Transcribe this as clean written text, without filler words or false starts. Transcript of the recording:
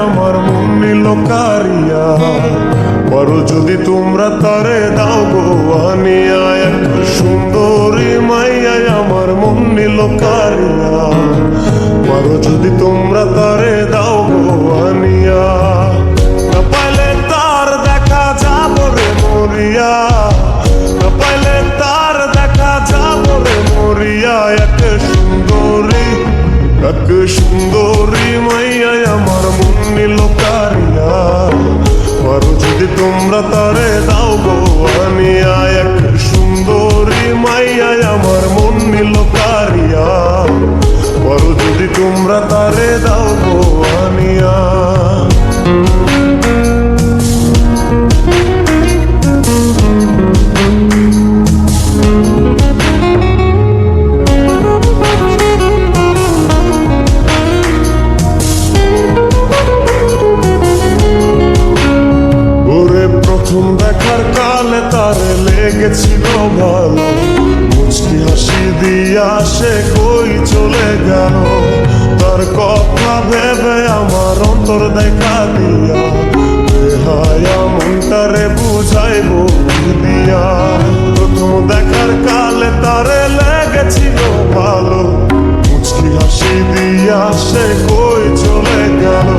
আমার মন নিল কারিয়া। পারো যদি তোমরা তারে দাও গো আনিয়া, এক সুন্দরী মাইয়া আমার মন নিল কারিয়া। পারো যদি তোমরা তারে দাও গো আনিয়া, না পাইলে তার দেখা যাব রে মরিয়া, না পাইলে তার দেখা যাব রে মরিয়া। এক সুন্দরী মাইয়া আমার মন নিল কারিয়া। পারো যদি তোমরা তারে দাও গো আনিয়া, এক সুন্দরী মাইয়া আমার মন নিল কারিয়া। পারো যদি তোমরা তারে দাও গো আনিয়া। প্রথম দেখার কালে তারে লেগেছিল ভালো, মুচকি হাসি দিয়া সে কই চলে গেল। তার কথা ভেবে আমার অন্তর দেখা দিয়া, বেহায়া মনটারে বুঝাইব দিয়া। প্রথম দেখার কালে তারে লেগেছিল ভালো, মুচকি হাসি দিয়া সে কই চলে গেল।